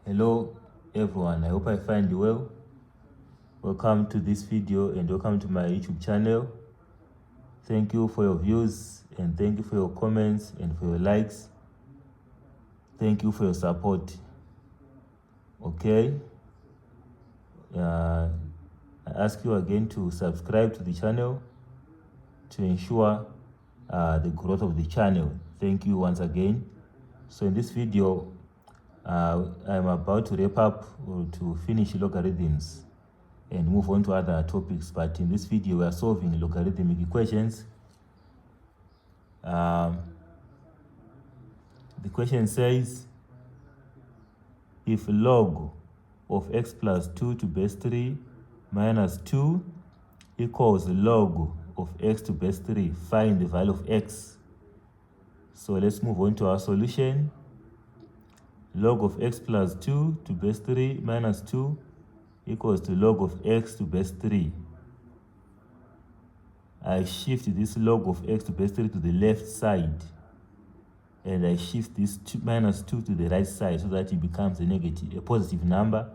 Hello everyone, I hope I find you well. Welcome to this video and welcome to my YouTube channel. Thank you for your views and thank you for your comments and for your likes. Thank you for your support. Okay, I ask you again to subscribe to the channel to ensure the growth of the channel. Thank you once again. So in this video, I'm about to wrap up or to finish logarithms and move on to other topics, but in this video we are solving logarithmic equations. The question says, if log of x plus 2 to base 3 minus 2 equals log of x to base 3, find the value of x. So let's move on to our solution. Log of x plus 2 to base 3 minus 2 equals to log of x to base 3. I shift this log of x to base 3 to the left side, and I shift this minus 2 to the right side so that it becomes a positive number.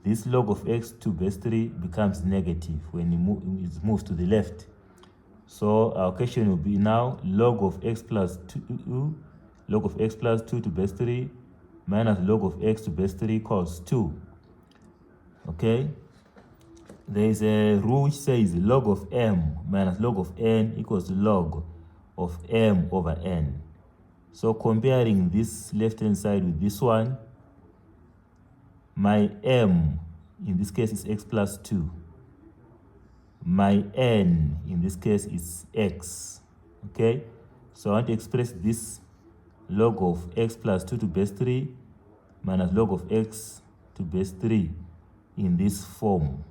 This log of x to base 3 becomes negative when it moves to the left. So our question will be now log of x plus 2 to base 3 minus log of x to base 3 equals 2. Okay, there is a rule which says log of m minus log of n equals to log of m over n. So comparing this left hand side with this one, my m in this case is x plus 2. My n in this case is x. Okay, so I want to express this log of x plus 2 to base 3 minus log of x to base 3 in this form.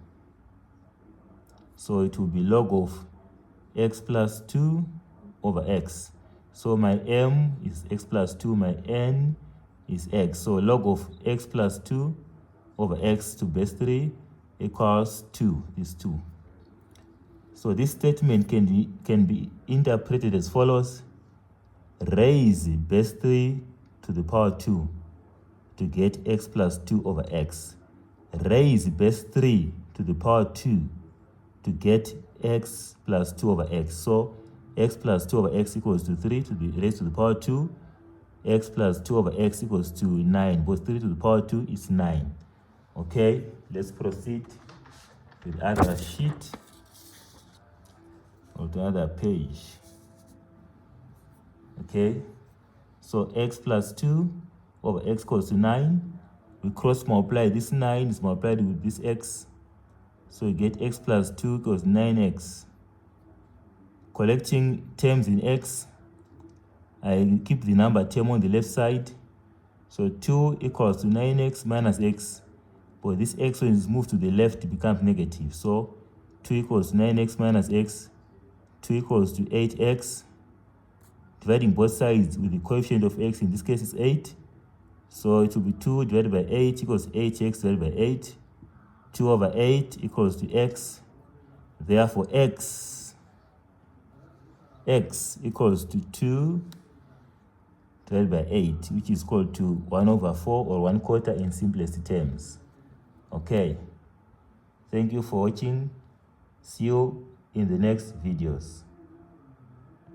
So it will be log of x plus 2 over x. So my m is x plus 2, my n is x. So log of x plus 2 over x to base 3 equals 2, is 2. So this statement can be interpreted as follows. Raise base 3 to the power 2 to get x plus 2 over x. Raise base 3 to the power 2 to get x plus 2 over x. So x plus 2 over x equals to 3 to the raised to the power 2. X plus 2 over x equals to 9. But 3 to the power 2 is 9. Okay, let's proceed to the other sheet or to another page. Okay, so x plus 2 over x equals to 9. We cross multiply. This 9 is multiplied with this x. So we get x plus 2 equals 9x. Collecting terms in x, I keep the number term on the left side. So 2 equals to 9x minus x. But this x, when it's moved to the left, it becomes negative. So 2 equals to 9x minus x. 2 equals to 8x. Dividing both sides with the coefficient of x, in this case is 8. So it will be 2 divided by 8 equals 8x divided by 8. 2 over 8 equals to x. Therefore, x equals to 2 divided by 8, which is equal to 1 over 4 or 1/4 in simplest terms. Okay. Thank you for watching. See you in the next videos.